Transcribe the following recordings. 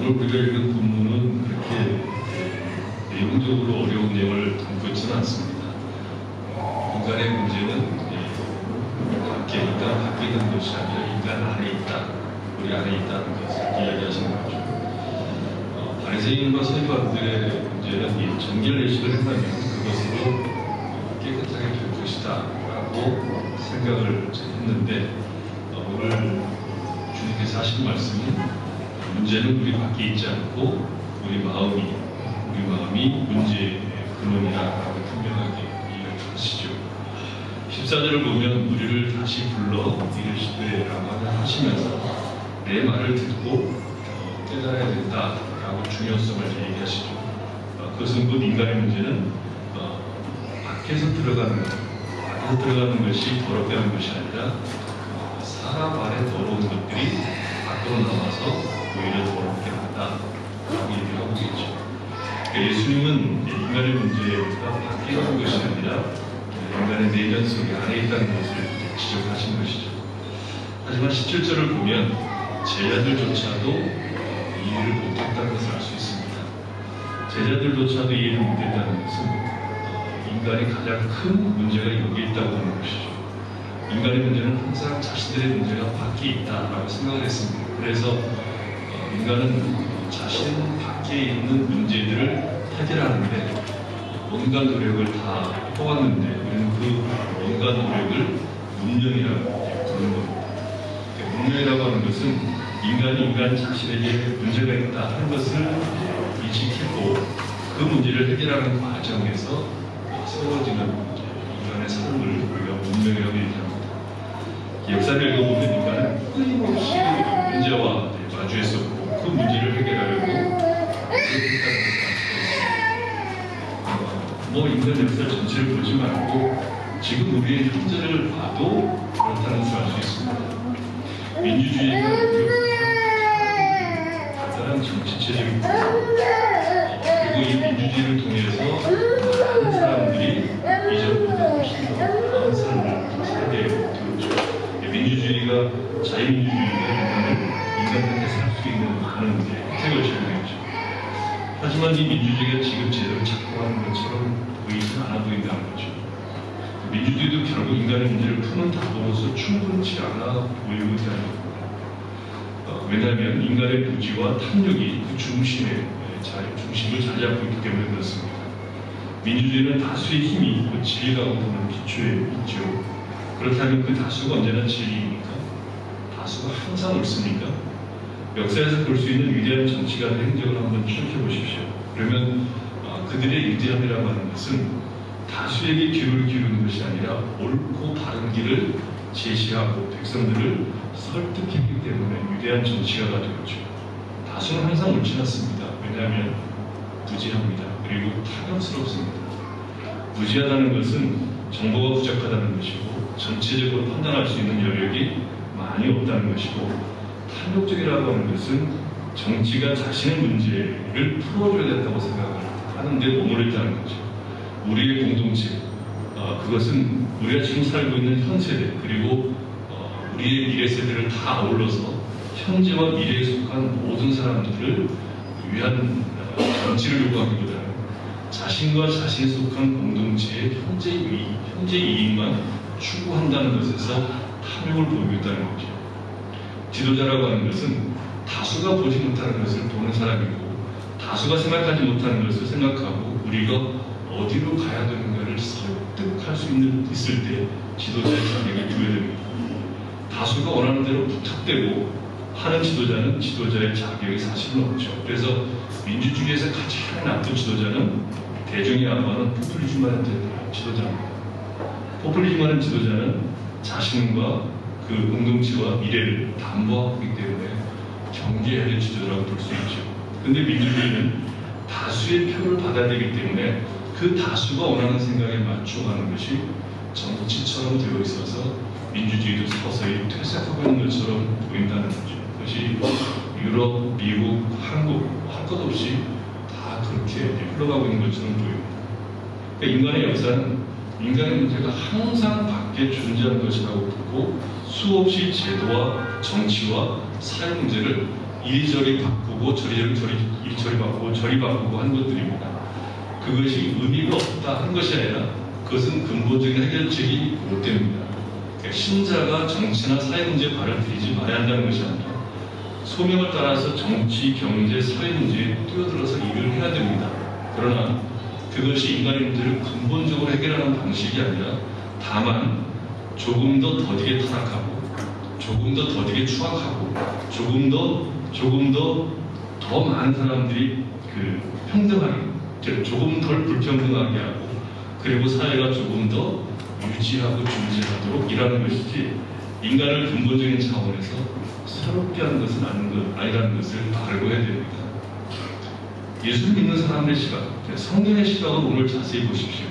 오늘 우리가 읽은 본문은 그렇게 내용적으로 어려운 내용을 담고 있지는 않습니다. 인간의 문제는 밖에 있다, 밖에 있는 것이 아니라 인간 안에 있다, 우리 안에 있다는 것을 이야기하시는 거죠. 바리새인과 서기관들의 문제는 이 정결 예식을 한다면 그것으로 깨끗하게 될 것이다 라고 생각을 했는데, 오늘 주님께서 하신 말씀은 문제는 우리 밖에 있지 않고 우리 마음이 문제의 근원이라고 분명하게 이야기하시죠. 14절을 보면 우리를 다시 불러 이르시되라고 하시면서 내 말을 듣고 깨달아야 된다라고 중요성을 얘기하시죠. 그것은 곧 인간의 문제는 밖에서 들어가는 것이 더럽게 하는 것이 아니라 사람 안에 더러운 것들이 밖으로 나와서 오히려 더럽게 한다라고 얘기하고 있죠. 예수님은 인간의 문제가 밖에 있는 것이 아니라 인간의 내면 속에 안에 있다는 것을 지적하신 것이죠. 하지만 17절을 보면 제자들조차도 이해를 못했다는 것을 알 수 있습니다. 제자들조차도 이해를 못했다는 것은 인간이 가장 큰 문제가 여기에 있다고 하는 것이죠. 인간의 문제는 항상 자신들의 문제가 밖에 있다라고 생각을 했습니다. 그래서 인간은 자신 밖에 있는 문제들을 해결하는데 온갖 노력을 다 해왔는데 우리는 그 온갖 노력을 문명이라고 부르는 겁니다. 문명이라고 하는 것은 인간이 인간 자신에게 문제가 있다 하는 것을 인식했고 그 문제를 해결하는 과정에서 세워지는 인간의 삶을 우리가 문명이라고 얘기합니다. 역사를 읽어보면 인간은 끊임없이 문제와 마주했었고 그 문제를 해결하려고 노력했다는 것을 알 수가 있습니다. 인간 역사 전체를 보지 말고 지금 우리의 현재를 봐도 그렇다는 것을 알 수 있습니다. 민주주의가 간단한 정치체제이고 그리고 이 민주주의를 통해서 많은 사람들이 이전보다 훨씬 더 나은 삶을 살게 되었죠. 민주주의가 자유민주주의가 인간한테 살 수 있는 많은 혜택을 제공했죠. 하지만 이 민주주의가 지금 제대로 작동하는 것처럼 보이지 않아 보인다는 거죠. 민주주의도 결국 인간의 문제를 푸는 답으로서 충분치 않아 보이고 있다는 겁니다. 왜냐하면 인간의 부지와 탐욕이 그 중심을 자리 잡고 있기 때문에 그렇습니다. 민주주의는 다수의 힘이 있고 진리가 보는 기초에 있죠. 그렇다면 그 다수가 언제나 진리입니까? 다수가 항상 옳습니까? 역사에서 볼 수 있는 위대한 정치가들의 행적을 한번 추적해 보십시오. 그러면 그들의 위대함이라고 하는 것은 다수에게 귀를 기울이는 것이 아니라 옳고 바른 길을 제시하고 백성들을 설득했기 때문에 위대한 정치가가 되었죠. 다수는 항상 옳지 않습니다. 왜냐하면 부지합니다. 그리고 탐욕스럽습니다. 부지하다는 것은 정보가 부족하다는 것이고 전체적으로 판단할 수 있는 여력이 많이 없다는 것이고, 탐욕적이라고 하는 것은 정치가 자신의 문제를 풀어줘야 된다고 생각을 하는데 머물러 있다는 거죠. 우리의 공동체, 그것은 우리가 지금 살고 있는 현 세대 그리고 우리의 미래 세대를 다 아울러서 현재와 미래에 속한 모든 사람들을 위한 정치를 요구하기보다는 자신과 자신에 속한 공동체의 현재 이익만 추구한다는 것에서 탐욕을 보이고 있다는 거죠. 지도자라고 하는 것은 다수가 보지 못하는 것을 보는 사람이고 다수가 생각하지 못하는 것을 생각하고 우리가 어디로 가야 되는가를 설득할 수 있을 때 지도자의 자격을 두어야 됩니다. 다수가 원하는 대로 부탁되고 하는 지도자는 지도자의 자격이 사실은 없죠. 그래서 민주주의에서 가장 나쁜 지도자는 대중이 아마는 포퓰리즘만 하는 지도자입니다. 포퓰리즘하는 지도자는 자신과 그 공동체와 미래를 담보하고 있기 때문에 경계해야 될 지도자라고 볼 수 있죠. 그런데 민주주의는 다수의 표를 받아야 되기 때문에 그 다수가 원하는 생각에 맞춰가는 것이 정치처럼 되어 있어서 민주주의도 서서히 퇴색하고 있는 것처럼 보인다는 거죠. 그것이 유럽, 미국, 한국 할 것 없이 다 그렇게 흘러가고 있는 것처럼 보입니다. 그러니까 인간의 역사는 인간의 문제가 항상 밖에 존재하는 것이라고 보고 수없이 제도와 정치와 사회 문제를 이리저리 바꾸고 이리저리 바꾸고 저리 바꾸고 한 것들입니다. 그것이 의미가 없다 한 것이 아니라 그것은 근본적인 해결책이 못 됩니다. 그러니까 신자가 정치나 사회 문제에 발을 들이지 말아야 한다는 것이 아니라 소명을 따라서 정치, 경제, 사회 문제에 뛰어들어서 일을 해야 됩니다. 그러나 그것이 인간의 문제를 근본적으로 해결하는 방식이 아니라 다만 조금 더 더디게 타락하고 조금 더 더디게 추악하고 조금 더 많은 사람들이 평등하게 조금 덜 불평등하게 하고 그리고 사회가 조금 더 유지하고 존재하도록 일하는 것이지 인간을 근본적인 차원에서 새롭게 하는 것은 아니라는 것을 알고 해야 됩니다. 예수를 믿는 사람의 시각, 성경의 시각으로 오늘 자세히 보십시오.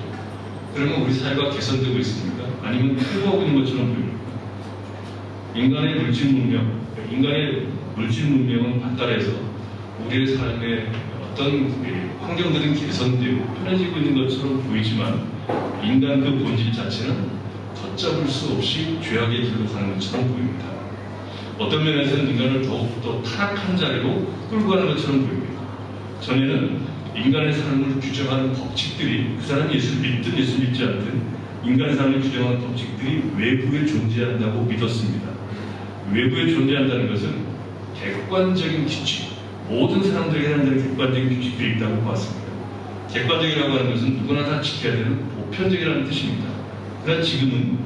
그러면 우리 사회가 개선되고 있습니까? 아니면 퇴보하고 있는 것처럼 보입니까? 인간의 물질 문명은 발달해서 우리의 삶의 어떤 환경들은 개선되고 편해지고 있는 것처럼 보이지만 인간 그 본질 자체는 걷잡을 수 없이 죄악의 길로 가는 것처럼 보입니다. 어떤 면에서는 인간을 더욱더 타락한 자리로 끌고 가는 것처럼 보입니다. 전에는 인간의 삶을 규정하는 법칙들이 그 사람이 예수를 믿든 예수 믿지 않든 인간의 삶을 규정하는 법칙들이 외부에 존재한다고 믿었습니다. 외부에 존재한다는 것은 객관적인 규칙, 모든 사람들에게 해당되는 객관적인 규칙들이 있다고 보았습니다. 객관적이라고 하는 것은 누구나 다 지켜야 되는 보편적이라는 뜻입니다. 그러나 지금은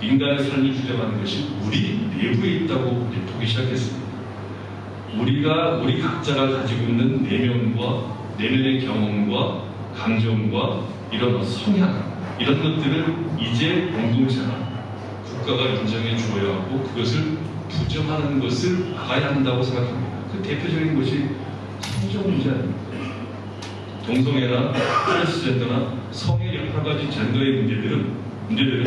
인간의 삶을 규정하는 것이 우리 내부에 있다고 보기 시작했습니다. 우리 각자가 가지고 있는 내면의 경험과 감정과 이런 성향, 이런 것들을 이제 공동체나 국가가 인정해 주어야 하고 그것을 부정하는 것을 막아야 한다고 생각합니다. 그 대표적인 것이 성적 문제 아닙니까? 동성애나 트랜스젠더나 성의 여러 가지 젠더의 문제들은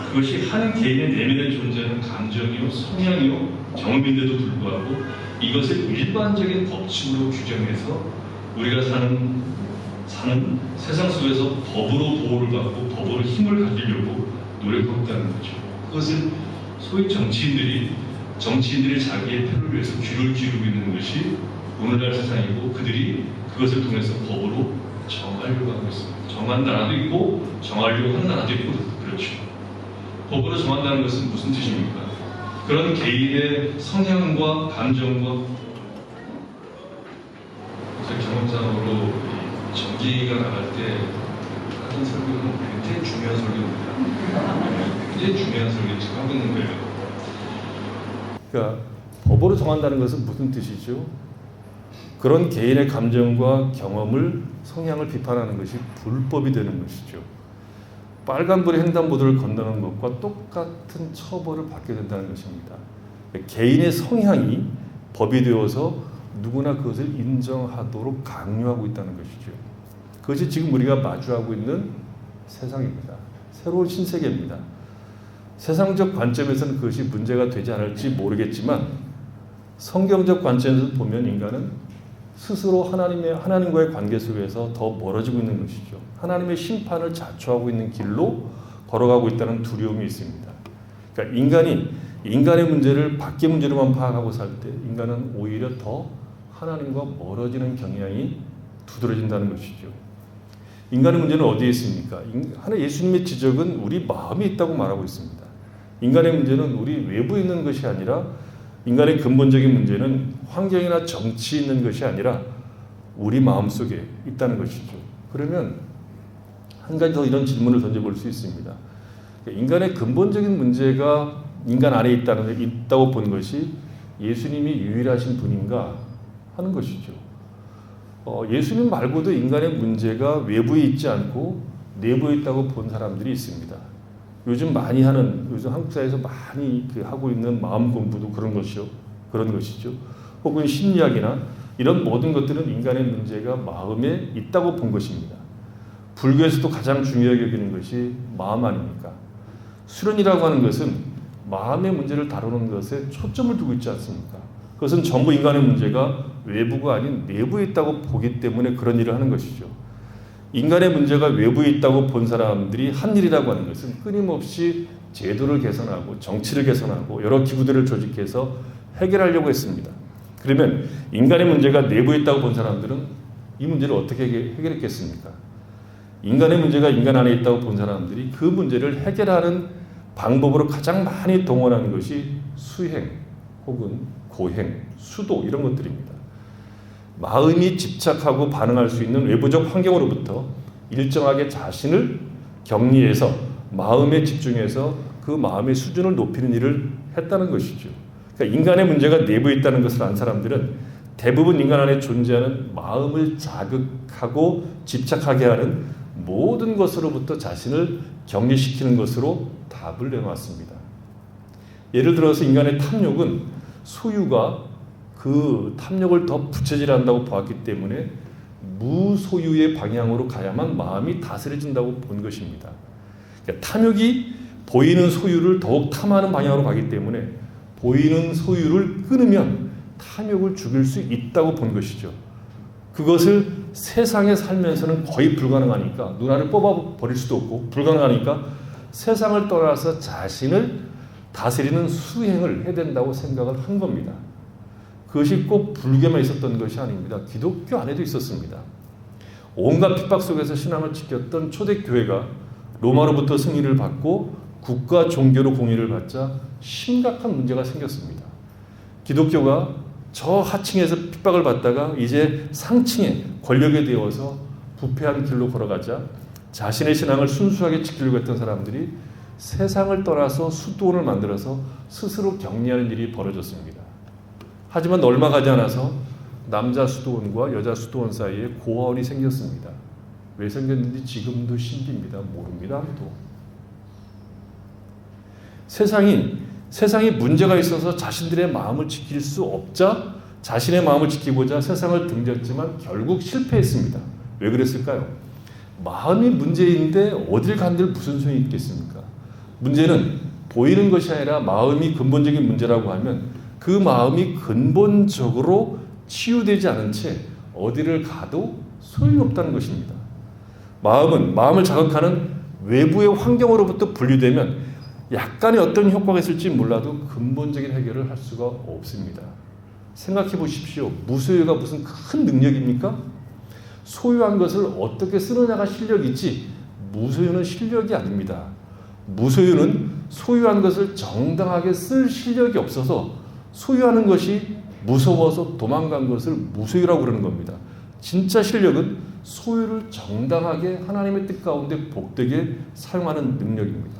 그것이 한 개인의 내면에 존재하는 감정이요, 성향이요, 경험인데도 불구하고 이것을 일반적인 법칙으로 규정해서 우리가 사는 세상 속에서 법으로 보호를 받고 법으로 힘을 가지려고 노력하고 있다는 거죠. 그것을 소위 정치인들이 자기의 편을 위해서 귀를 기울이고 있는 것이 오늘날 세상이고 그들이 그것을 통해서 법으로 정하려고 하고 있습니다. 정한 나라도 있고 정하려고 하는 나라도 있고 그렇죠. 법으로 정한다는 것은 무슨 뜻입니까? 그런 개인의 성향과 감정과 경험상으로 전기가 나갈 때 하던 설교는 굉장히 중요한 설교입니다. 굉장히 중요한 설교 지금 하고 있는 거예요. 그러니까 법으로 정한다는 것은 무슨 뜻이죠? 그런 개인의 감정과 경험을 성향을 비판하는 것이 불법이 되는 것이죠. 빨간불에 횡단보도를 건너는 것과 똑같은 처벌을 받게 된다는 것입니다. 개인의 성향이 법이 되어서 누구나 그것을 인정하도록 강요하고 있다는 것이죠. 그것이 지금 우리가 마주하고 있는 세상입니다. 새로운 신세계입니다. 세상적 관점에서는 그것이 문제가 되지 않을지 모르겠지만 성경적 관점에서 보면 인간은 스스로 하나님과의 관계 속에서 더 멀어지고 있는 것이죠. 하나님의 심판을 자초하고 있는 길로 걸어가고 있다는 두려움이 있습니다. 그러니까 인간의 문제를 밖의 문제로만 파악하고 살 때 인간은 오히려 더 하나님과 멀어지는 경향이 두드러진다는 것이죠. 인간의 문제는 어디에 있습니까? 예수님의 지적은 우리 마음에 있다고 말하고 있습니다. 인간의 문제는 우리 외부에 있는 것이 아니라 인간의 근본적인 문제는 환경이나 정치에 있는 것이 아니라 우리 마음속에 있다는 것이죠. 그러면 한 가지 더 이런 질문을 던져볼 수 있습니다. 인간의 근본적인 문제가 인간 안에 있다고 본 것이 예수님이 유일하신 분인가 하는 것이죠. 예수님 말고도 인간의 문제가 외부에 있지 않고 내부에 있다고 본 사람들이 있습니다. 요즘 한국 사회에서 많이 하고 있는 마음 공부도 그런 것이죠. 혹은 심리학이나 이런 모든 것들은 인간의 문제가 마음에 있다고 본 것입니다. 불교에서도 가장 중요하게 여기는 것이 마음 아닙니까? 수련이라고 하는 것은 마음의 문제를 다루는 것에 초점을 두고 있지 않습니까? 그것은 전부 인간의 문제가 외부가 아닌 내부에 있다고 보기 때문에 그런 일을 하는 것이죠. 인간의 문제가 외부에 있다고 본 사람들이 한 일이라고 하는 것은 끊임없이 제도를 개선하고 정치를 개선하고 여러 기구들을 조직해서 해결하려고 했습니다. 그러면 인간의 문제가 내부에 있다고 본 사람들은 이 문제를 어떻게 해결했겠습니까? 인간의 문제가 인간 안에 있다고 본 사람들이 그 문제를 해결하는 방법으로 가장 많이 동원하는 것이 수행 혹은 고행, 수도 이런 것들입니다. 마음이 집착하고 반응할 수 있는 외부적 환경으로부터 일정하게 자신을 격리해서 마음에 집중해서 그 마음의 수준을 높이는 일을 했다는 것이죠. 그러니까 인간의 문제가 내부에 있다는 것을 안 사람들은 대부분 인간 안에 존재하는 마음을 자극하고 집착하게 하는 모든 것으로부터 자신을 격리시키는 것으로 답을 내놓았습니다. 예를 들어서 인간의 탐욕은 소유가 그 탐욕을 더 부채질한다고 보았기 때문에 무소유의 방향으로 가야만 마음이 다스려진다고 본 것입니다. 그러니까 탐욕이 보이는 소유를 더욱 탐하는 방향으로 가기 때문에 보이는 소유를 끊으면 탐욕을 죽일 수 있다고 본 것이죠. 그것을 세상에 살면서는 거의 불가능하니까 눈알을 뽑아버릴 수도 없고 불가능하니까 세상을 떠나서 자신을 다스리는 수행을 해야 된다고 생각을 한 겁니다. 그것이 꼭 불교만 있었던 것이 아닙니다. 기독교 안에도 있었습니다. 온갖 핍박 속에서 신앙을 지켰던 초대교회가 로마로부터 승리를 받고 국가 종교로 공의를 받자 심각한 문제가 생겼습니다. 기독교가 저 하층에서 핍박을 받다가 이제 상층에 권력에 되어서 부패한 길로 걸어가자 자신의 신앙을 순수하게 지키려고 했던 사람들이 세상을 떠나서 수도원을 만들어서 스스로 격리하는 일이 벌어졌습니다. 하지만 얼마 가지 않아서 남자 수도원과 여자 수도원 사이에 고아원이 생겼습니다. 왜 생겼는지 지금도 신비입니다. 모릅니다. 아무도. 세상이 문제가 있어서 자신들의 마음을 지킬 수 없자 자신의 마음을 지키고자 세상을 등졌지만 결국 실패했습니다. 왜 그랬을까요? 마음이 문제인데 어딜 간들 무슨 소용이 있겠습니까? 문제는 보이는 것이 아니라 마음이 근본적인 문제라고 하면 그 마음이 근본적으로 치유되지 않은 채 어디를 가도 소용이 없다는 것입니다. 마음을 자극하는 외부의 환경으로부터 분리되면 약간의 어떤 효과가 있을지 몰라도 근본적인 해결을 할 수가 없습니다. 생각해 보십시오. 무소유가 무슨 큰 능력입니까? 소유한 것을 어떻게 쓰느냐가 실력이지 무소유는 실력이 아닙니다. 무소유는 소유한 것을 정당하게 쓸 실력이 없어서 소유하는 것이 무서워서 도망간 것을 무소유라고 그러는 겁니다. 진짜 실력은 소유를 정당하게 하나님의 뜻 가운데 복되게 사용하는 능력입니다.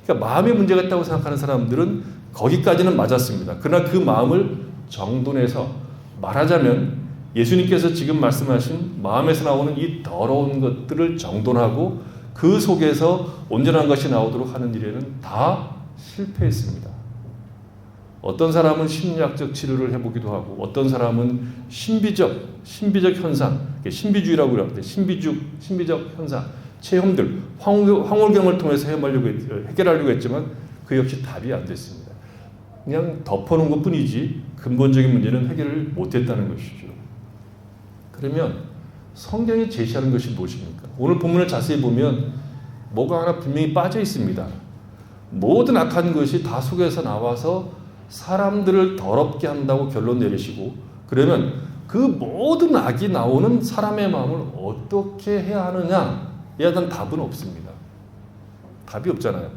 그러니까 마음에 문제가 있다고 생각하는 사람들은 거기까지는 맞았습니다. 그러나 그 마음을 정돈해서 말하자면 예수님께서 지금 말씀하신 마음에서 나오는 이 더러운 것들을 정돈하고 그 속에서 온전한 것이 나오도록 하는 일에는 다 실패했습니다. 어떤 사람은 심리학적 치료를 해보기도 하고 어떤 사람은 신비적 현상, 신비주의라고 그러는데 신비적 현상, 체험들, 황홀경을 통해서 해결하려고 했지만 그 역시 답이 안 됐습니다. 그냥 덮어놓은 것뿐이지 근본적인 문제는 해결을 못했다는 것이죠. 그러면 성경이 제시하는 것이 무엇입니까? 오늘 본문을 자세히 보면 뭐가 하나 분명히 빠져 있습니다. 모든 악한 것이 다 속에서 나와서 사람들을 더럽게 한다고 결론 내리시고 그러면 그 모든 악이 나오는 사람의 마음을 어떻게 해야 하느냐에 대한 답은 없습니다. 답이 없잖아요.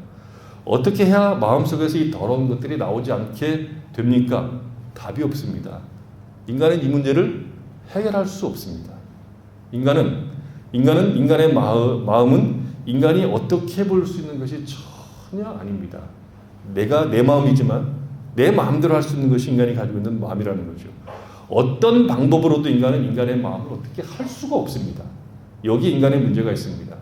어떻게 해야 마음속에서 이 더러운 것들이 나오지 않게 됩니까? 답이 없습니다. 인간은 이 문제를 해결할 수 없습니다. 인간의 마음은 인간이 어떻게 볼 수 있는 것이 전혀 아닙니다. 내가 내 마음이지만 내 마음대로 할 수 있는 것이 인간이 가지고 있는 마음이라는 거죠. 어떤 방법으로도 인간은 인간의 마음을 어떻게 할 수가 없습니다. 여기 인간의 문제가 있습니다.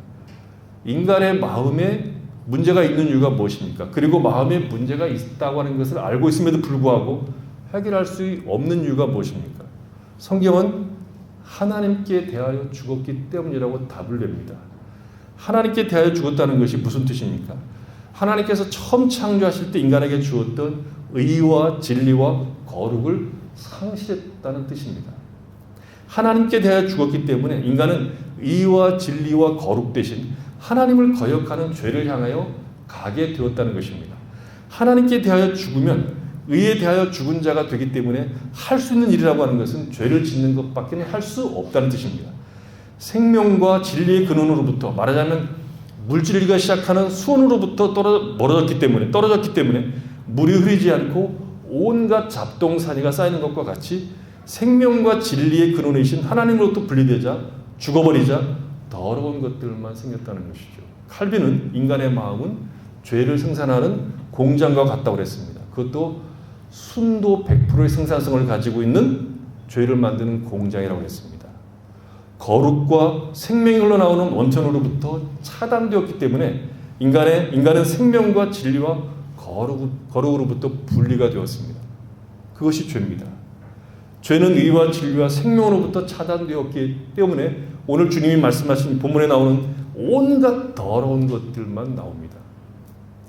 인간의 마음에 문제가 있는 이유가 무엇입니까? 그리고 마음에 문제가 있다고 하는 것을 알고 있음에도 불구하고 해결할 수 없는 이유가 무엇입니까? 성경은 하나님께 대하여 죽었기 때문이라고 답을 냅니다. 하나님께 대하여 죽었다는 것이 무슨 뜻입니까? 하나님께서 처음 창조하실 때 인간에게 주었던 의와 진리와 거룩을 상실했다는 뜻입니다. 하나님께 대하여 죽었기 때문에 인간은 의와 진리와 거룩 대신 하나님을 거역하는 죄를 향하여 가게 되었다는 것입니다. 하나님께 대하여 죽으면 의에 대하여 죽은 자가 되기 때문에 할 수 있는 일이라고 하는 것은 죄를 짓는 것밖에 할 수 없다는 뜻입니다. 생명과 진리의 근원으로부터, 말하자면 물질리가 시작하는 수원으로부터 떨어졌기 때문에 물이 흐르지 않고 온갖 잡동사니가 쌓이는 것과 같이 생명과 진리의 근원이신 하나님으로부터 분리되자 죽어버리자 더러운 것들만 생겼다는 것이죠. 칼빈은 인간의 마음은 죄를 생산하는 공장과 같다고 그랬습니다. 그것도 순도 100%의 생산성을 가지고 있는 죄를 만드는 공장이라고 했습니다. 거룩과 생명이 흘러나오는 원천으로부터 차단되었기 때문에 인간은 생명과 진리와 거룩으로부터 분리가 되었습니다. 그것이 죄입니다. 죄는 의와 진리와 생명으로부터 차단되었기 때문에 오늘 주님이 말씀하신 본문에 나오는 온갖 더러운 것들만 나옵니다.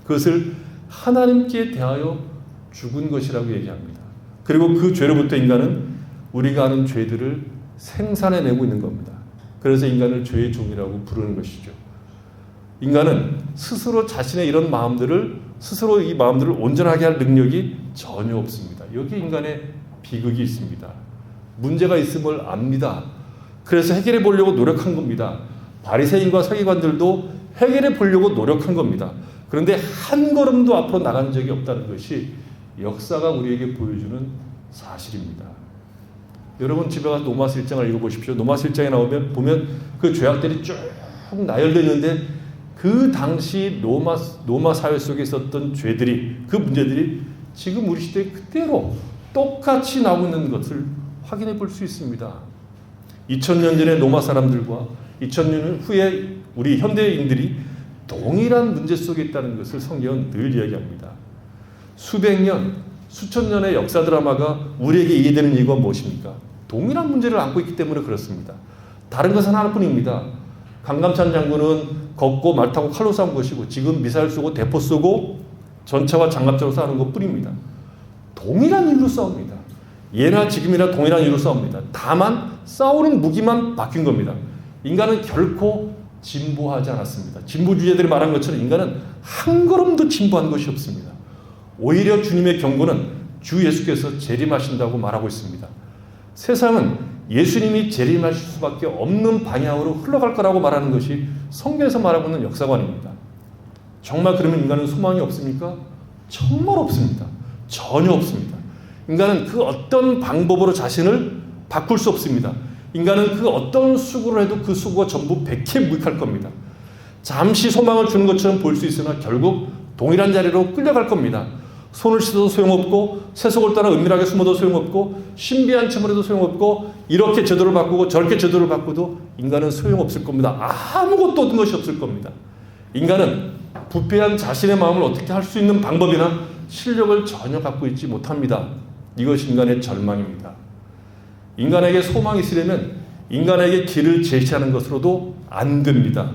그것을 하나님께 대하여 죽은 것이라고 얘기합니다. 그리고 그 죄로부터 인간은 우리가 아는 죄들을 생산해내고 있는 겁니다. 그래서 인간을 죄의 종이라고 부르는 것이죠. 인간은 스스로 자신의 이런 마음들을 스스로 이 마음들을 온전하게 할 능력이 전혀 없습니다. 여기 인간의 비극이 있습니다. 문제가 있음을 압니다. 그래서 해결해 보려고 노력한 겁니다. 바리새인과 서기관들도 해결해 보려고 노력한 겁니다. 그런데 한 걸음도 앞으로 나간 적이 없다는 것이 역사가 우리에게 보여주는 사실입니다. 여러분 집에 가서 노마스 1장을 읽어보십시오. 노마스 1장에 보면 그 죄악들이 쭉 나열되어 있는데 그 당시 로마 사회 속에 있었던 죄들이, 그 문제들이 지금 우리 시대에 그대로 똑같이 나오고 있는 것을 확인해 볼 수 있습니다. 2000년 전에 로마 사람들과 2000년 후에 우리 현대인들이 동일한 문제 속에 있다는 것을 성경은 늘 이야기합니다. 수백 년, 수천 년의 역사 드라마가 우리에게 이해되는 이유가 무엇입니까? 동일한 문제를 안고 있기 때문에 그렇습니다. 다른 것은 하나뿐입니다. 강감찬 장군은 걷고 말 타고 칼로 싸운 것이고 지금 미사일 쏘고 대포 쏘고 전차와 장갑차로 싸우는 것뿐입니다. 동일한 이유로 싸웁니다. 예나 지금이나 동일한 이유로 싸웁니다. 다만 싸우는 무기만 바뀐 겁니다. 인간은 결코 진보하지 않았습니다. 진보주의자들이 말한 것처럼 인간은 한 걸음도 진보한 것이 없습니다. 오히려 주님의 경고는 주 예수께서 재림하신다고 말하고 있습니다. 세상은 예수님이 재림하실 수밖에 없는 방향으로 흘러갈 거라고 말하는 것이 성경에서 말하고 있는 역사관입니다. 정말 그러면 인간은 소망이 없습니까? 정말 없습니다. 전혀 없습니다. 인간은 그 어떤 방법으로 자신을 바꿀 수 없습니다. 인간은 그 어떤 수고를 해도 그 수고가 전부 백해무익할 겁니다. 잠시 소망을 주는 것처럼 보일 수 있으나 결국 동일한 자리로 끌려갈 겁니다. 손을 씻어도 소용없고 세속을 따라 은밀하게 숨어도 소용없고 신비한 춤을 해도 소용없고 이렇게 제도를 바꾸고 저렇게 제도를 바꾸도 인간은 소용없을 겁니다. 아무것도 얻은 것이 없을 겁니다. 인간은 부패한 자신의 마음을 어떻게 할 수 있는 방법이나 실력을 전혀 갖고 있지 못합니다. 이것이 인간의 절망입니다. 인간에게 소망이 있으려면 인간에게 길을 제시하는 것으로도 안 됩니다.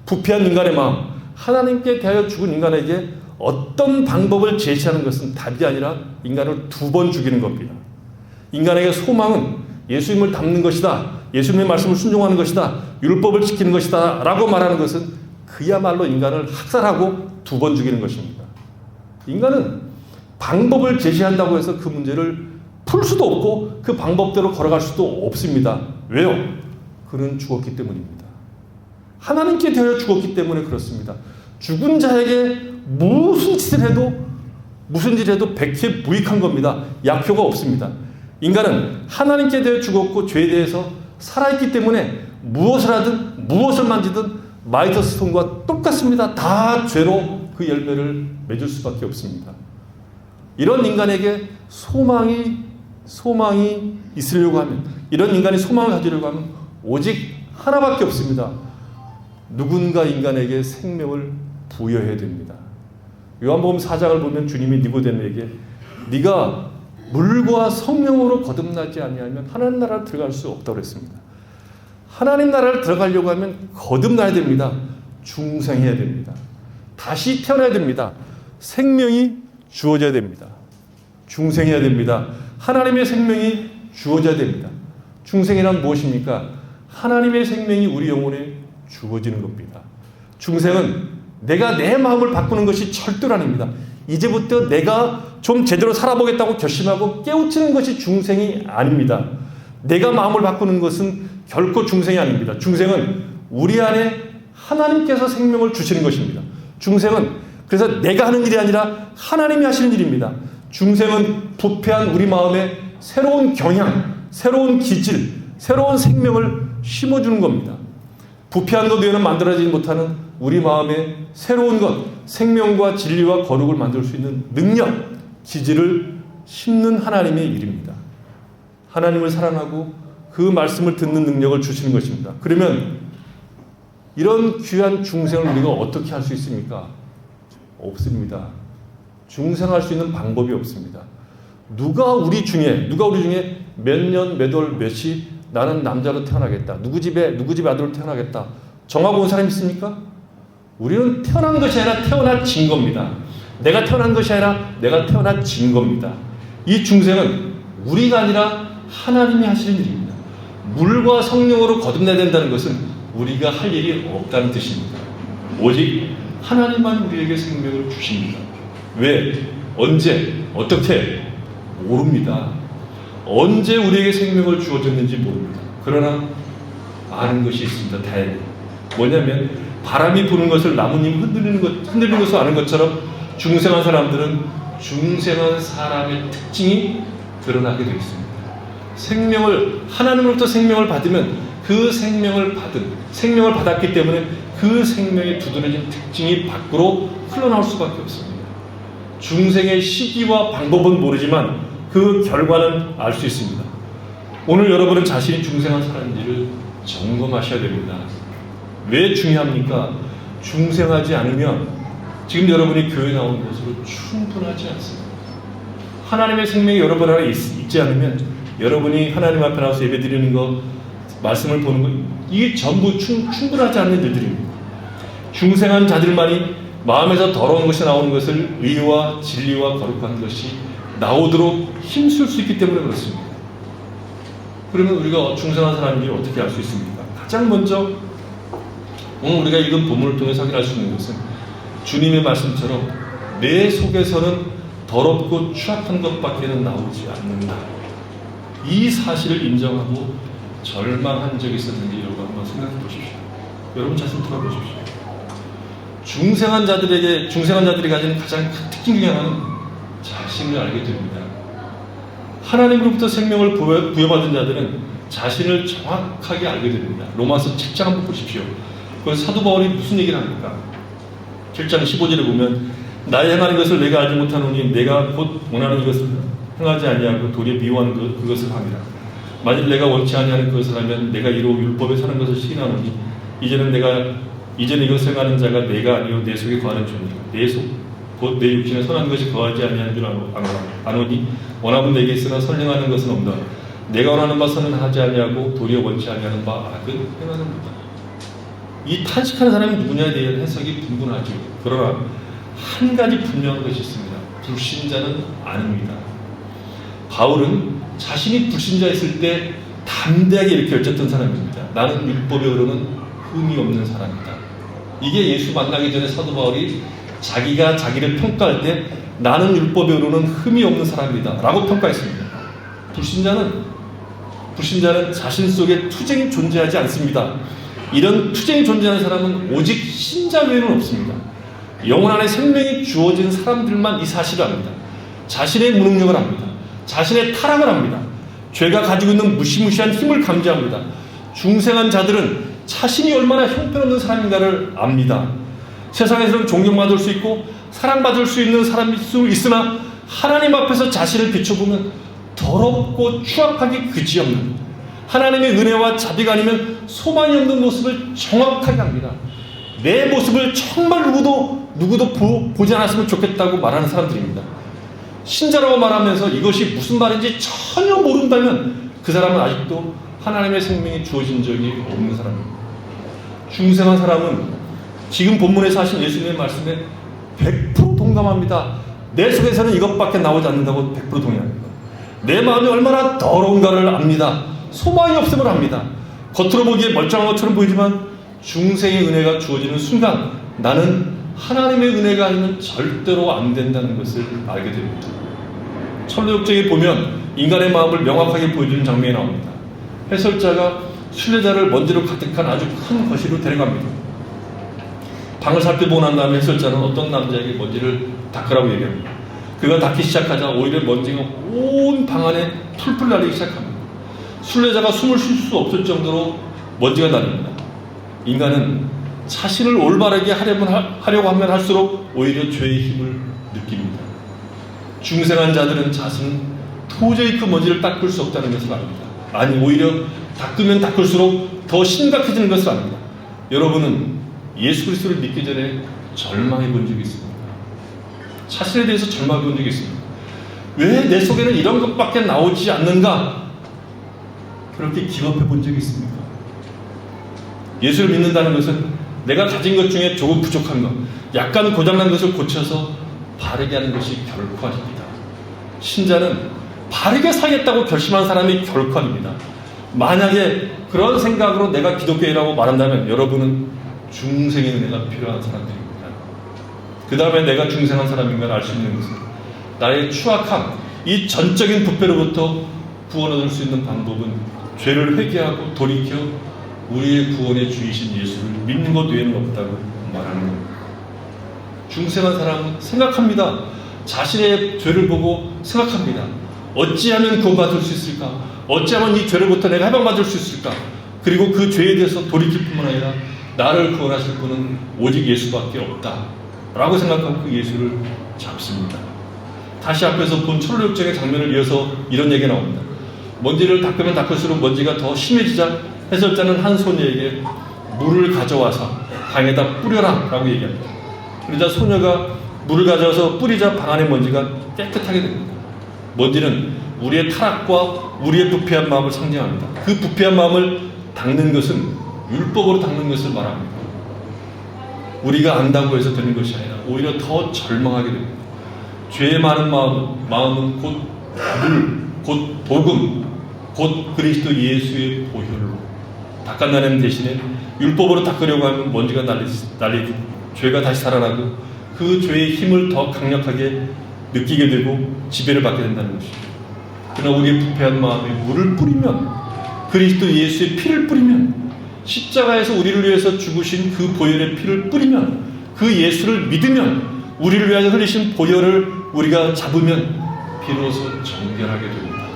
부패한 인간의 마음, 하나님께 대하여 죽은 인간에게 어떤 방법을 제시하는 것은 답이 아니라 인간을 2번 죽이는 겁니다. 인간에게 소망은 예수님을 닮는 것이다. 예수님의 말씀을 순종하는 것이다. 율법을 지키는 것이다. 라고 말하는 것은 그야말로 인간을 학살하고 2번 죽이는 것입니다. 인간은 방법을 제시한다고 해서 그 문제를 풀 수도 없고 그 방법대로 걸어갈 수도 없습니다. 왜요? 그는 죽었기 때문입니다. 하나님께 대하여 죽었기 때문에 그렇습니다. 죽은 자에게 무슨 짓을 해도 무슨 일을 해도 백해무익한 겁니다. 약효가 없습니다. 인간은 하나님께 대해 죽었고 죄에 대해서 살아있기 때문에 무엇을 하든 무엇을 만지든 마이너스 손과 똑같습니다. 다 죄로 그 열매를 맺을 수밖에 없습니다. 이런 인간에게 소망이 있으려고 하면, 이런 인간이 소망을 가지려고 하면 오직 하나밖에 없습니다. 누군가 인간에게 생명을 부여해야 됩니다. 요한복음 4장을 보면 주님이 니고데모에게 네가 물과 성령으로 거듭나지 아니하면 하나님 나라를 들어갈 수 없다고 했습니다. 하나님 나라를 들어가려고 하면 거듭나야 됩니다. 중생해야 됩니다. 다시 태어나야 됩니다. 생명이 주어져야 됩니다. 중생해야 됩니다. 하나님의 생명이 주어져야 됩니다. 중생이란 무엇입니까? 하나님의 생명이 우리 영혼에 주어지는 겁니다. 중생은 내가 내 마음을 바꾸는 것이 절대로 아닙니다. 이제부터 내가 좀 제대로 살아보겠다고 결심하고 깨우치는 것이 중생이 아닙니다. 내가 마음을 바꾸는 것은 결코 중생이 아닙니다. 중생은 우리 안에 하나님께서 생명을 주시는 것입니다. 중생은 그래서 내가 하는 일이 아니라 하나님이 하시는 일입니다. 중생은 부패한 우리 마음에 새로운 경향, 새로운 기질, 새로운 생명을 심어주는 겁니다. 부패한 것 외에는 만들어지지 못하는 우리 마음에 새로운 것, 생명과 진리와 거룩을 만들 수 있는 능력, 기질을 심는 하나님의 일입니다. 하나님을 사랑하고 그 말씀을 듣는 능력을 주시는 것입니다. 그러면 이런 귀한 중생을 우리가 어떻게 할 수 있습니까? 없습니다. 중생할 수 있는 방법이 없습니다. 누가 우리 중에 몇 년, 몇 월, 몇 시 나는 남자로 태어나겠다. 누구 집에 아들로 태어나겠다. 정하고 온 사람이 있습니까? 우리는 태어난 것이 아니라 태어나진 겁니다. 내가 태어난 것이 아니라 내가 태어나진 겁니다. 이 중생은 우리가 아니라 하나님이 하시는 일입니다. 물과 성령으로 거듭나야 된다는 것은 우리가 할 일이 없다는 뜻입니다. 오직 하나님만 우리에게 생명을 주십니다. 왜? 언제? 어떻게? 모릅니다. 언제 우리에게 생명을 주어졌는지 모릅니다. 그러나 아는 것이 있습니다. 다행히. 뭐냐면 바람이 부는 것을 나뭇잎 흔들리는 것을 아는 것처럼 중생한 사람들은 중생한 사람의 특징이 드러나게 되어 있습니다. 하나님으로부터 생명을 받으면 그 생명을 받았기 때문에 그 생명의 두드러진 특징이 밖으로 흘러나올 수밖에 없습니다. 중생의 시기와 방법은 모르지만 그 결과는 알 수 있습니다. 오늘 여러분은 자신이 중생한 사람인지를 점검하셔야 됩니다. 왜 중요합니까? 중생하지 않으면 지금 여러분이 교회 나온 것으로 충분하지 않습니다. 하나님의 생명이 여러분 안에 있지 않으면 여러분이 하나님 앞에 나와서 예배 드리는 것, 말씀을 보는 것, 이게 전부 충분하지 않는 일들입니다. 중생한 자들만이 마음에서 더러운 것이 나오는 것을 의와 진리와 거룩한 것이 나오도록 힘쓸 수 있기 때문에 그렇습니다. 그러면 우리가 중생한 사람인지 어떻게 알 수 있습니까? 가장 먼저 오늘 우리가 읽은 본문을 통해서 확인할 수 있는 것은 주님의 말씀처럼 내 속에서는 더럽고 추악한 것밖에는 나오지 않는다. 이 사실을 인정하고 절망한 적이 있었는지 여러분 한번 생각해 보십시오. 여러분 자신 돌아보십시오. 중생한 자들이 가지는 가장 큰 특징 중에 하나는 자신을 알게 됩니다. 하나님으로부터 생명을 부여받은 자들은 자신을 정확하게 알게 됩니다. 로마서 7장 한번 보십시오. 거기서 사도 바울이 무슨 얘기를 합니까? 7장 15절에 보면 나의 행하는 것을 내가 알지 못하노니 내가 곧 원하는 이것을 행하지 아니하고 도리어 미워하는 그것을 함이라. 만일 내가 원치 아니하는 그것을 하면 내가 이로 율법에 사는 것을 시인하노니 이제는 이것을 행하는 자가 내가 아니요 내 속에 거하는 존이라. 내 속 곧 내 육신에 선한 것이 거하지 아니하는 줄 아노니 원하면 내게 있으나 선행하는 것은 없다. 내가 원하는 바 선은 하지 아니하고 도리어 원치 아니하는 바 악은 행하는도다. 이 탄식하는 사람이 누구냐에 대한 해석이 분분하죠. 그러나 한 가지 분명한 것이 있습니다. 불신자는 아닙니다. 바울은 자신이 불신자였을 때 담대하게 이렇게 결정했던 사람입니다. 나는 율법의 의로는 흠이 없는 사람이다. 이게 예수 만나기 전에 사도 바울이 자기가 자기를 평가할 때 나는 율법의 의로는 흠이 없는 사람이다 라고 평가했습니다. 불신자는 자신 속에 투쟁이 존재하지 않습니다. 이런 투쟁이 존재하는 사람은 오직 신자 외에는 없습니다. 영혼 안에 생명이 주어진 사람들만 이 사실을 압니다. 자신의 무능력을 압니다. 자신의 타락을 압니다. 죄가 가지고 있는 무시무시한 힘을 감지합니다. 중생한 자들은 자신이 얼마나 형편없는 사람인가를 압니다. 세상에서는 존경받을 수 있고 사랑받을 수 있는 사람일 수 있으나 하나님 앞에서 자신을 비춰보면 더럽고 추악하기 그지없는 하나님의 은혜와 자비가 아니면 소망이 없는 모습을 정확하게 합니다. 내 모습을 정말 누구도 보지 않았으면 좋겠다고 말하는 사람들입니다. 신자라고 말하면서 이것이 무슨 말인지 전혀 모른다면 그 사람은 아직도 하나님의 생명이 주어진 적이 없는 사람입니다. 중생한 사람은 지금 본문에서 하신 예수님의 말씀에 100% 동감합니다. 내 속에서는 이것밖에 나오지 않는다고 100% 동의합니다. 내 마음이 얼마나 더러운가를 압니다. 소망이 없음을 압니다. 겉으로 보기에 멀쩡한 것처럼 보이지만 중생의 은혜가 주어지는 순간 나는 하나님의 은혜가 아니면 절대로 안 된다는 것을 알게 됩니다. 천도역정에 보면 인간의 마음을 명확하게 보여주는 장면이 나옵니다. 해설자가 순례자를 먼지로 가득한 아주 큰 거실로 데려갑니다. 방을 살펴보고 난 다음에 해설자는 어떤 남자에게 먼지를 닦으라고 얘기합니다. 그가 닦기 시작하자 오히려 먼지가 온 방 안에 풀풀 날리기 시작합니다. 순례자가 숨을 쉴 수 없을 정도로 먼지가 날립니다. 인간은 자신을 올바르게 하려고 하면 할수록 오히려 죄의 힘을 느낍니다. 중생한 자들은 자신은 도저히 그 먼지를 닦을 수 없다는 것을 압니다. 아니, 오히려 닦으면 닦을수록 더 심각해지는 것을 압니다. 여러분은 예수 그리스도를 믿기 전에 절망해 본 적이 있습니까? 자신에 대해서 절망해 본 적이 있습니까? 왜 내 속에는 이런 것밖에 나오지 않는가? 그렇게 기겁해 본 적이 있습니까? 예수를 믿는다는 것은 내가 가진 것 중에 조금 부족한 것, 약간 고장난 것을 고쳐서 바르게 하는 것이 결코 아닙니다. 신자는 바르게 살겠다고 결심한 사람이 결코 아닙니다. 만약에 그런 생각으로 내가 기독교인이라고 말한다면 여러분은 중생의 은혜가 필요한 사람들입니다. 그 다음에 내가 중생한 사람인가 알 수 있는 것은 나의 추악함, 이 전적인 부패로부터 구원 얻을 수 있는 방법은 죄를 회개하고 돌이켜 우리의 구원의 주이신 예수를 믿는 것 외에는 없다고 말하는 겁니다. 중생한 사람은 생각합니다. 자신의 죄를 보고 생각합니다. 어찌하면 구원받을 수 있을까? 어찌하면 이 죄로부터 내가 해방받을 수 있을까? 그리고 그 죄에 대해서 돌이킬 뿐만 아니라 나를 구원하실 분은 오직 예수밖에 없다 라고 생각하고 그 예수를 잡습니다. 다시 앞에서 본 천로역정의 장면을 이어서 이런 얘기가 나옵니다. 먼지를 닦으면 닦을수록 먼지가 더 심해지자 해설자는 한 소녀에게 물을 가져와서 방에다 뿌려라 라고 얘기합니다. 그러자 소녀가 물을 가져와서 뿌리자 방 안의 먼지가 깨끗하게 됩니다. 먼지는 우리의 타락과 우리의 부패한 마음을 상징합니다. 그 부패한 마음을 닦는 것은 율법으로 닦는 것을 말합니다. 우리가 안다고 해서 되는 것이 아니라 오히려 더 절망하게 됩니다. 죄의 많은 마음은 곧 물, 곧 복음, 곧 그리스도 예수의 보혈로 닦아내는 대신에 율법으로 닦으려고 하면 먼지가 날리고 죄가 다시 살아나고 그 죄의 힘을 더 강력하게 느끼게 되고 지배를 받게 된다는 것이죠. 그러나 우리의 부패한 마음에 물을 뿌리면, 그리스도 예수의 피를 뿌리면, 십자가에서 우리를 위해서 죽으신 그 보혈의 피를 뿌리면, 그 예수를 믿으면, 우리를 위하여 흘리신 보혈을 우리가 잡으면 비로소 정결하게 됩니다.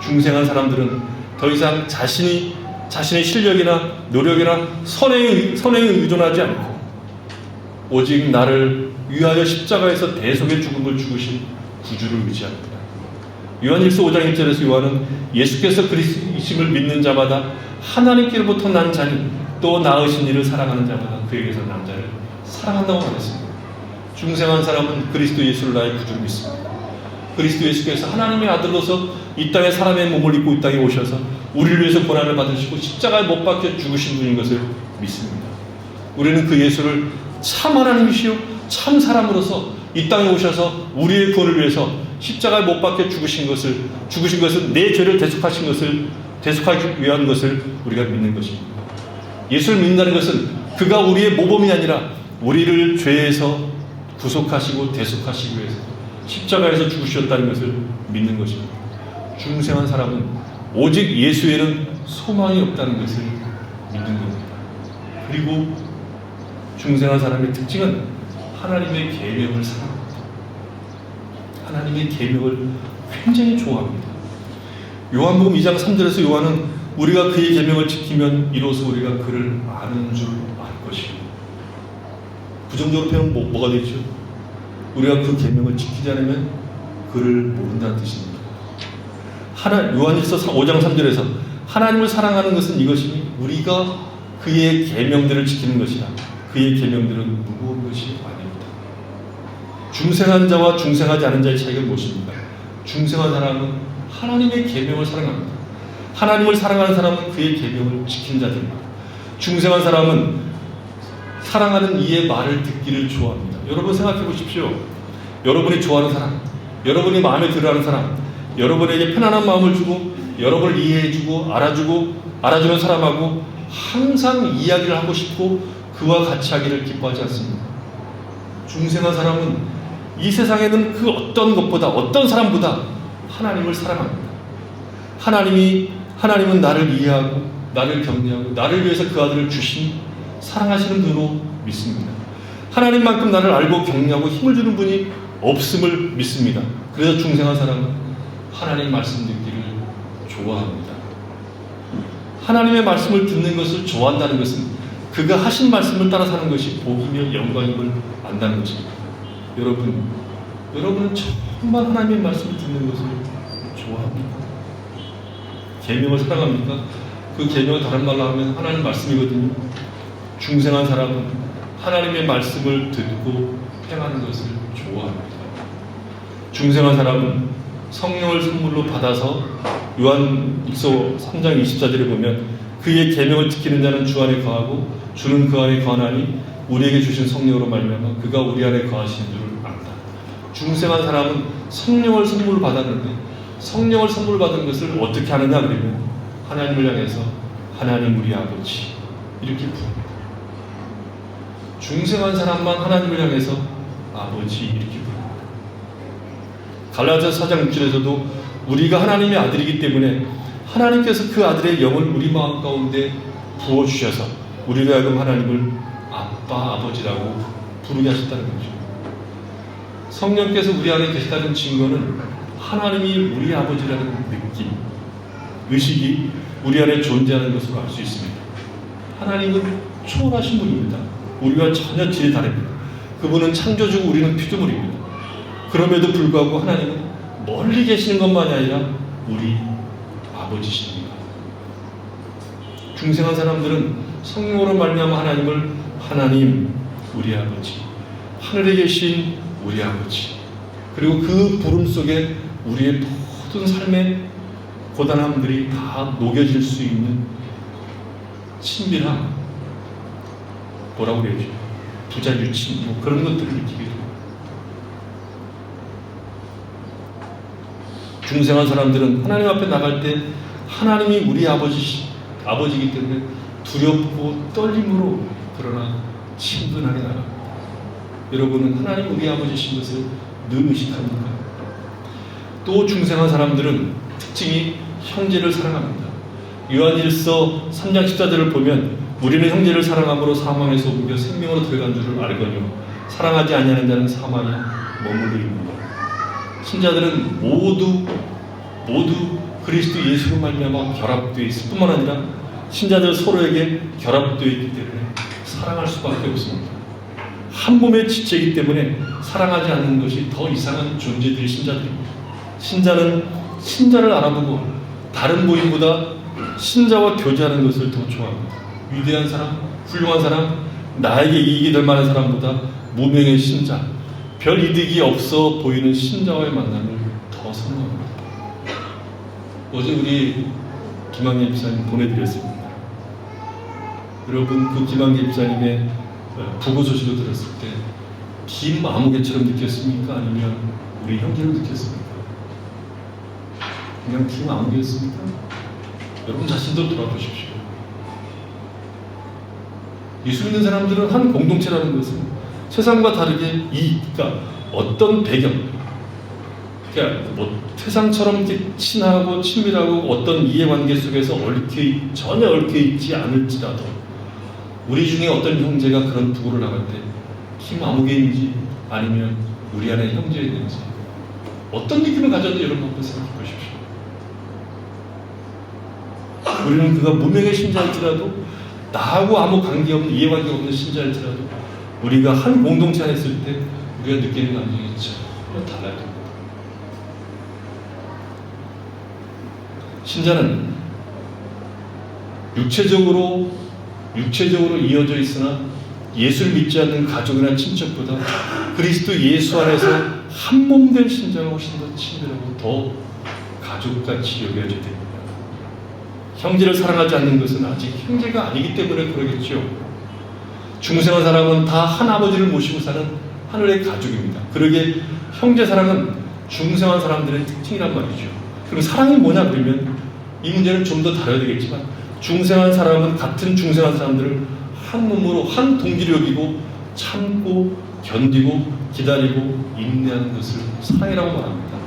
중생한 사람들은 더 이상 자신의 실력이나 노력이나 선행에 의존하지 않고 오직 나를 위하여 십자가에서 대속의 죽음을 죽으신 구주를 의지합니다. 요한일서 5장 1절에서 요한은 예수께서 그리스도이심을 믿는 자마다 하나님께로부터 난 자니 또 낳으신 이를 사랑하는 자마다 그에게서 난 자를 사랑한다고 말했습니다. 중생한 사람은 그리스도 예수를 나의 구주로 믿습니다. 그리스도 예수께서 하나님의 아들로서 이 땅에 사람의 몸을 입고 이 땅에 오셔서 우리를 위해서 고난을 받으시고 십자가에 못 박혀 죽으신 분인 것을 믿습니다. 우리는 그 예수를 참 하나님이시요 참 사람으로서 이 땅에 오셔서 우리의 구원을 위해서 십자가에 못 박혀 죽으신 것은 내 죄를 대속하기 위한 것을 우리가 믿는 것입니다. 예수를 믿는다는 것은 그가 우리의 모범이 아니라 우리를 죄에서 구속하시고 대속하시기 위해서 십자가에서 죽으셨다는 것을 믿는 것입니다. 중생한 사람은 오직 예수 외에는 소망이 없다는 것을 믿는 겁니다. 그리고 중생한 사람의 특징은 하나님의 계명을 사랑합니다. 하나님의 계명을 굉장히 좋아합니다. 요한복음 2장 3절에서 요한은 우리가 그의 계명을 지키면 이로써 우리가 그를 아는 줄 알 것이고, 부정적으로 표현은 뭐가 되죠? 우리가 그 계명을 지키지 않으면 그를 모른다는 뜻입니다. 요한일서 5장 3절에서 하나님을 사랑하는 것은 이것이니 우리가 그의 계명들을 지키는 것이라. 그의 계명들은 무거운 것이 아닙니다. 중생한 자와 중생하지 않은 자의 차이가 무엇입니까? 중생한 사람은 하나님의 계명을 사랑합니다. 하나님을 사랑하는 사람은 그의 계명을 지키는 자들입니다. 중생한 사람은 사랑하는 이의 말을 듣기를 좋아합니다. 여러분 생각해 보십시오. 여러분이 좋아하는 사람, 여러분이 마음에 들어하는 사람, 여러분에게 편안한 마음을 주고 여러분을 이해해주고 알아주는 사람하고 항상 이야기를 하고 싶고 그와 같이 하기를 기뻐하지 않습니다. 중생한 사람은 이 세상에는 그 어떤 것보다, 어떤 사람보다 하나님을 사랑합니다. 하나님은 나를 이해하고 나를 격려하고 나를 위해서 그 아들을 주신 사랑하시는 분으로 믿습니다. 하나님만큼 나를 알고 격려하고 힘을 주는 분이 없음을 믿습니다. 그래서 중생한 사람은 하나님 말씀 듣기를 좋아합니다. 하나님의 말씀을 듣는 것을 좋아한다는 것은 그가 하신 말씀을 따라 사는 것이 복이며 영광임을 안다는 것입니다. 여러분은 정말 하나님의 말씀을 듣는 것을 좋아합니까? 계명을 사랑합니까? 그 계명을 다른 말로 하면 하나님 말씀이거든요. 중생한 사람은 하나님의 말씀을 듣고 행하는 것을 좋아합니다. 중생한 사람은 성령을 선물로 받아서 요한일서 3장 24절에 보면 그의 계명을 지키는 자는 주 안에 거하고 주는 그 안에 거하나니 우리에게 주신 성령으로 말미암아 그가 우리 안에 거하시는 줄을 안다. 중생한 사람은 성령을 선물로 받았는데 성령을 선물로 받은 것을 어떻게 하느냐 그러면 하나님을 향해서 하나님 우리 아버지 이렇게 부릅니다. 중생한 사람만 하나님을 향해서 아버지 이렇게 부릅니다. 갈라디아서 4장 6절에서도 우리가 하나님의 아들이기 때문에 하나님께서 그 아들의 영을 우리 마음 가운데 부어주셔서 우리로 하여금 하나님을 아빠, 아버지라고 부르게 하셨다는 거죠. 성령께서 우리 안에 계시다는 증거는 하나님이 우리 아버지라는 느낌, 의식이 우리 안에 존재하는 것으로 알 수 있습니다. 하나님은 초월하신 분입니다. 우리와 전혀 질이 다릅니다. 그분은 창조주고 우리는 피조물입니다. 그럼에도 불구하고 하나님은 멀리 계시는 것만이 아니라 우리 아버지십니다. 중생한 사람들은 성령으로 말미암아 하나님을 하나님 우리 아버지, 하늘에 계신 우리 아버지, 그리고 그 부름 속에 우리의 모든 삶의 고단함들이 다 녹여질 수 있는 친밀함, 뭐라고 그래야죠? 부자 유친, 뭐 그런 것들을 느끼게 됩니다. 중생한 사람들은 하나님 앞에 나갈 때 하나님이 우리 아버지이기 때문에 두렵고 떨림으로 그러나 친근하게 나갑니다. 여러분은 하나님 우리 아버지신 것을 늘 의식합니까? 또 중생한 사람들은 특징이 형제를 사랑합니다. 요한일서 3장 14절을 보면 우리는 형제를 사랑함으로 사망에서 옮겨 생명으로 들어간 줄을 알거니와 사랑하지 아니하는 자는 사망에 머물러 있는 것. 신자들은 모두 그리스도 예수로 말미암아 결합되어 있을 뿐만 아니라 신자들 서로에게 결합되어 있기 때문에 사랑할 수밖에 없습니다. 한 몸의 지체이기 때문에 사랑하지 않는 것이 더 이상한 존재들이 신자들입니다. 신자는 신자를 알아보고 다른 모임보다 신자와 교제하는 것을 더 좋아합니다. 위대한 사람, 훌륭한 사람, 나에게 이익이 될 만한 사람보다 무명의 신자, 별 이득이 없어 보이는 신자와의 만남을 더 선호합니다. 어제 우리 김학래 집사님 보내드렸습니다. 여러분 그 김학래 집사님의 부고 소식을 들었을 때 김 아무개처럼 느꼈습니까? 아니면 우리 형제로 느꼈습니까? 그냥 김 아무개였습니까? 여러분 자신도 돌아보십시오. 예수 믿는 사람들은 한 공동체라는 것은 세상과 다르게 그러니까 어떤 배경, 그러니까 뭐 세상처럼 친하고 친밀하고 어떤 이해관계 속에서 전혀 얽혀있지 않을지라도 우리 중에 어떤 형제가 그런 부고를 나갈 때 힘 아무개인지 아니면 우리 안에 형제인지 어떤 느낌을 가져도 여러분 한번 생각해 보십시오. 우리는 그가 무명의 신자일지라도 나하고 아무 관계없는 이해관계 없는 신자일지라도 우리가 한 공동체 안에 있을 때 우리가 느끼는 감정이 전혀 달라야 됩니다. 신자는 육체적으로 이어져 있으나 예수를 믿지 않는 가족이나 친척보다 그리스도 예수 안에서 한 몸 된 신자가 훨씬 더 친밀하고 더 가족같이 여겨져야 됩니다. 형제를 사랑하지 않는 것은 아직 형제가 아니기 때문에 그러겠죠. 중생한 사람은 다 한 아버지를 모시고 사는 하늘의 가족입니다. 그러게 형제 사랑은 중생한 사람들의 특징이란 말이죠. 그럼 사랑이 뭐냐 그러면 이 문제는 좀 더 다뤄야 되겠지만 중생한 사람은 같은 중생한 사람들을 한 몸으로 한 동기로 여기고 참고 견디고 기다리고 인내하는 것을 사랑이라고 말합니다.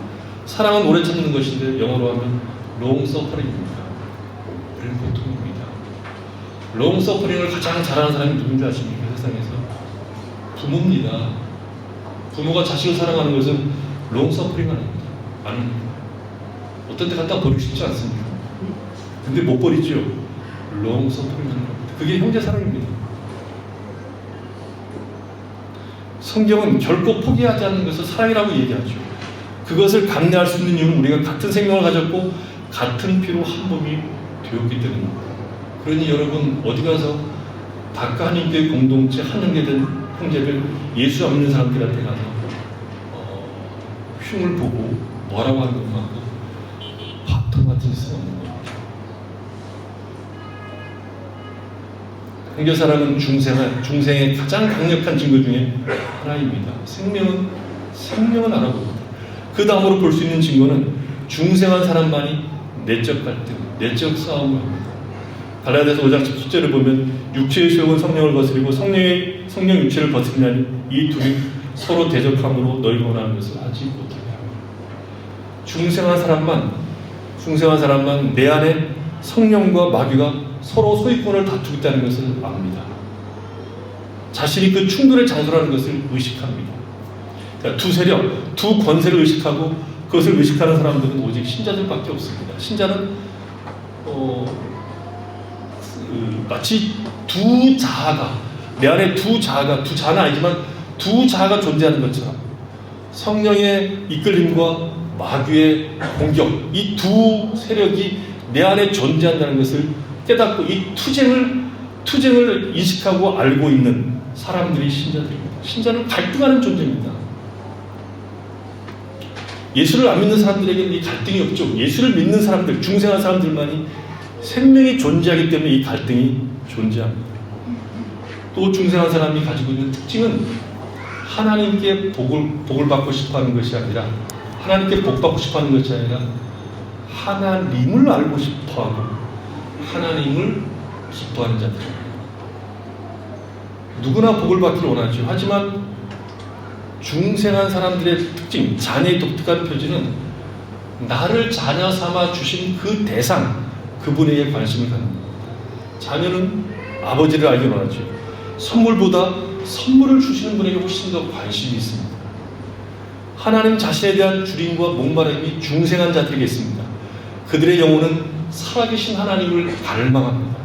사랑은 오래 참는 것인데 영어로 하면 long suffering입니다. 오래 고통입니다. long suffering을 가장 잘하는 사람이 누군지 아십니까? 세상에서 부모입니다. 부모가 자식을 사랑하는 것은 long suffering 아닙니다. 아닙니다. 어떤 데 갖다 버리고 싶지 않습니다. 근데 못 버리죠. long suffering 하는 겁니다. 그게 형제 사랑입니다. 성경은 결코 포기하지 않는 것을 사랑이라고 얘기하죠. 그것을 감내할 수 있는 이유는 우리가 같은 생명을 가졌고 같은 피로 한 몸이 되었기 때문입니다. 그러니 여러분 어디 가서 다카 한인교회 공동체 한영계된 형제들 예수 안 믿는 사람들한테 가서 흉을 보고 뭐라고 하는 것만큼 밥통 같은 짓은 없는 겁니다. 형제사랑은 중생의 가장 강력한 증거 중에 하나입니다. 생명은 알아봅니다. 그 다음으로 볼 수 있는 증거는 중생한 사람만이 내적 갈등, 내적 싸움을 합니다. 갈라디아서 5장 17절을 보면 육체의 수욕은 성령을 거스리고 성령 육체를 거스리나니 이 둘이 서로 대적함으로 너희가 원하는 것을 하지 못하게 합니다. 중생한 사람만 내 안에 성령과 마귀가 서로 소유권을 다투고 있다는 것을 압니다. 자신이 그 충돌의 장소라는 것을 의식합니다. 그러니까 두 세력, 두 권세를 의식하고 그것을 의식하는 사람들은 오직 신자들밖에 없습니다. 신자는 마치 두 자아가 내 안에 두 자아는 아니지만 두 자아가 존재하는 것처럼 성령의 이끌림과 마귀의 공격, 이 두 세력이 내 안에 존재한다는 것을 깨닫고 이 투쟁을 인식하고 알고 있는 사람들이 신자들입니다. 신자는 갈등하는 존재입니다. 예수를 안 믿는 사람들에게는 이 갈등이 없죠. 예수를 믿는 사람들, 중생한 사람들만이 생명이 존재하기 때문에 이 갈등이 존재합니다. 또 중생한 사람이 가지고 있는 특징은 하나님께 복을 받고 싶어하는 것이 아니라 하나님께 복 받고 싶어하는 것이 아니라 하나님을 알고 싶어하고 하나님을 기뻐하는 자들입니다. 누구나 복을 받기를 원하죠. 하지만 중생한 사람들의 특징, 자녀의 독특한 표지는 나를 자녀 삼아 주신 그 대상, 그분에게 관심을 갖는 겁니다. 자녀는 아버지를 알기 원하죠. 선물보다 선물을 주시는 분에게 훨씬 더 관심이 있습니다. 하나님 자신에 대한 주림과 목마름이 중생한 자들에게 있습니다. 그들의 영혼은 살아계신 하나님을 갈망합니다.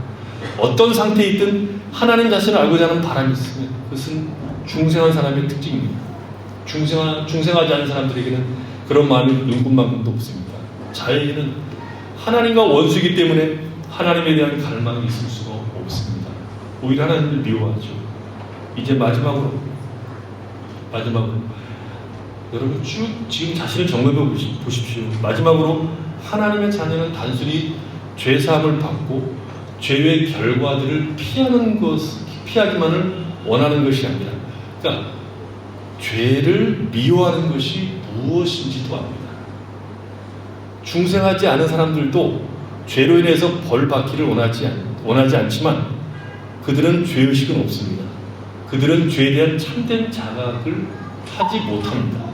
어떤 상태에 있든 하나님 자신을 알고자 하는 바람이 있으면 그것은 중생한 사람의 특징입니다. 중생하지 않은 사람들에게는 그런 마음이 눈꽃만큼도 없습니다. 자에게는 하나님과 원수이기 때문에 하나님에 대한 갈망이 있을 수가 없습니다. 오히려 하나님을 미워하죠. 이제 마지막으로 여러분 쭉 지금 자신을 점검해 보십시오. 마지막으로 하나님의 자녀는 단순히 죄사함을 받고 죄의 결과들을 피하기만을 원하는 것이 아니라, 그러니까 죄를 미워하는 것이 무엇인지도 압니다. 중생하지 않은 사람들도 죄로 인해서 벌 받기를 원하지 않지만 그들은 죄의식은 없습니다. 그들은 죄에 대한 참된 자각을 하지 못합니다.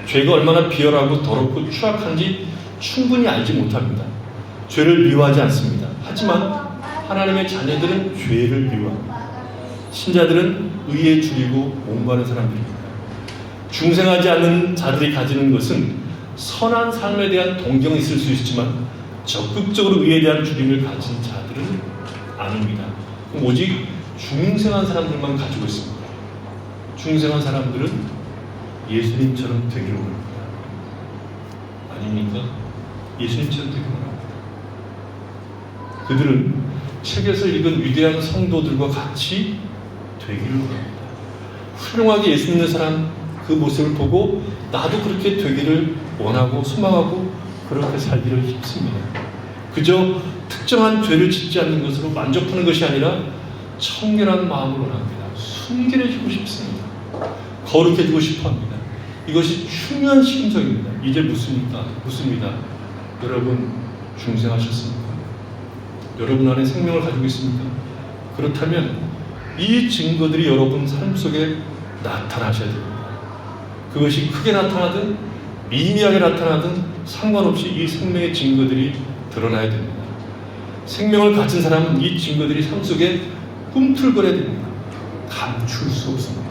죄가 얼마나 비열하고 더럽고 추악한지 충분히 알지 못합니다. 죄를 미워하지 않습니다. 하지만 하나님의 자녀들은 죄를 미워합니다. 신자들은 의에 줄이고 목마른 사람들입니다. 중생하지 않는 자들이 가지는 것은 선한 삶에 대한 동경이 있을 수 있지만 적극적으로 의에 대한 줄임을 가진 자들은 아닙니다. 그럼 오직 중생한 사람들만 가지고 있습니다. 중생한 사람들은 예수님처럼 되기를 원합니다. 아닙니까? 예수님처럼 되기를 원합니다. 그들은 책에서 읽은 위대한 성도들과 같이 되기를 원합니다. 훌륭하게 예수 믿는 사람 그 모습을 보고 나도 그렇게 되기를 원하고 소망하고 그렇게 살기를 힘씁니다. 그저 특정한 죄를 짓지 않는 것으로 만족하는 것이 아니라 청결한 마음을 원합니다. 순결해지고 싶습니다. 거룩해지고 싶어합니다. 이것이 중요한 심성입니다. 이제 묻습니다. 여러분 중생하셨습니까? 여러분 안에 생명을 가지고 있습니까? 그렇다면 이 증거들이 여러분 삶 속에 나타나셔야 됩니다. 그것이 크게 나타나든 미미하게 나타나든 상관없이 이 생명의 증거들이 드러나야 됩니다. 생명을 가진 사람은 이 증거들이 삶 속에 꿈틀거려야 됩니다. 감출 수 없습니다.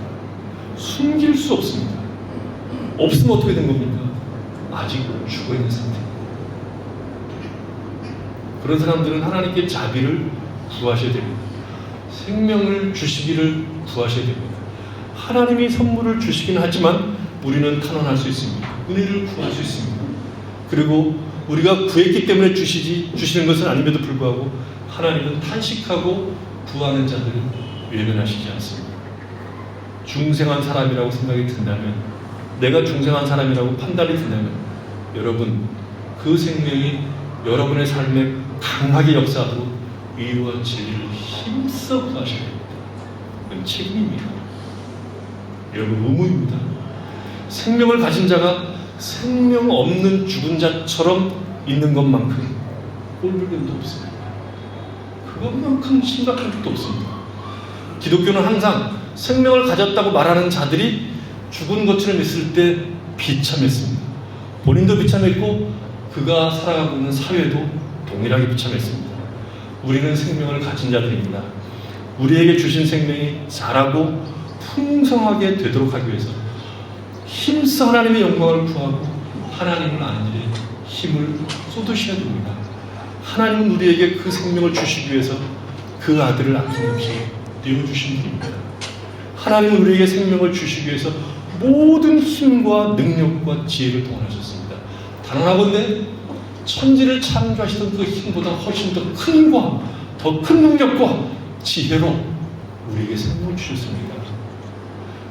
숨길 수 없습니다. 없으면 어떻게 된 겁니까? 아직 죽어있는 상태입니다. 그런 사람들은 하나님께 자비를 구하셔야 됩니다. 생명을 주시기를 구하셔야 됩니다. 하나님이 선물을 주시긴 하지만 우리는 탄원할 수 있습니다. 은혜를 구할 수 있습니다. 그리고 우리가 구했기 때문에 주시는 것은 아님에도 불구하고 하나님은 탄식하고 구하는 자들을 외면하시지 않습니다. 중생한 사람이라고 생각이 든다면, 내가 중생한 사람이라고 판단이 든다면 여러분 그 생명이 여러분의 삶에 강하게 역사하도록 의와 진리를 힘써 구하셔야 됩니다. 그건 책임입니다. 여러분 의무입니다. 생명을 가진 자가 생명 없는 죽은 자처럼 있는 것만큼 꼴불견도 없습니다. 그것만큼 심각한 것도 없습니다. 기독교는 항상 생명을 가졌다고 말하는 자들이 죽은 것처럼 있을 때 비참했습니다. 본인도 비참했고 그가 살아가고 있는 사회도 동일하게 비참했습니다. 우리는 생명을 가진 자들입니다. 우리에게 주신 생명이 자라고 풍성하게 되도록 하기 위해서 힘써 하나님의 영광을 구하고 하나님을 아는 일에 힘을 쏟으셔야 됩니다. 하나님은 우리에게 그 생명을 주시기 위해서 그 아들을 아낌없이 내어주신 분입니다. 하나님은 우리에게 생명을 주시기 위해서 모든 힘과 능력과 지혜를 동원하셨습니다. 단언하건대 천지를 창조하시던 그 힘보다 훨씬 더 큰 힘과 더 큰 능력과 지혜로 우리에게 생명을 주셨습니다.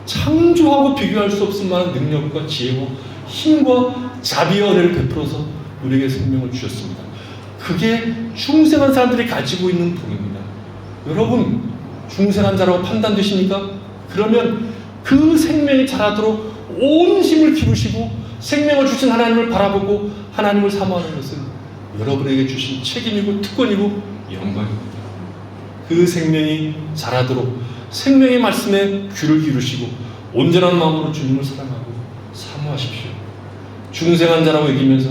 창조하고 비교할 수 없을 만한 능력과 지혜와 힘과 자비와 은혜를 베풀어서 우리에게 생명을 주셨습니다. 그게 중생한 사람들이 가지고 있는 복입니다. 여러분 중생한 자라고 판단되십니까? 그러면 그 생명이 자라도록 온 힘을 기울이시고 생명을 주신 하나님을 바라보고 하나님을 사모하는 것은 여러분에게 주신 책임이고 특권이고 영광입니다. 그 생명이 자라도록 생명의 말씀에 귀를 기울이시고 온전한 마음으로 주님을 사랑하고 사모하십시오. 중생한 자라고 여기면서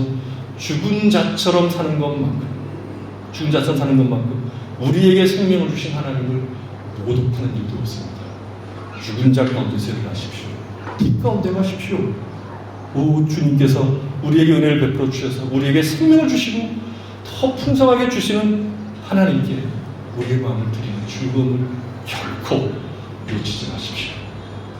죽은 자처럼 사는 것만큼 우리에게 생명을 주신 하나님을 못 엎는 일도 없습니다. 죽은 자 가운데서 일어나십시오. 빛 가운데 가십시오. 오 주님께서 우리에게 은혜를 베풀어 주셔서 우리에게 생명을 주시고 더 풍성하게 주시는 하나님께 우리의 마음을 드리는 즐거움을 결코 놓치지 마십시오.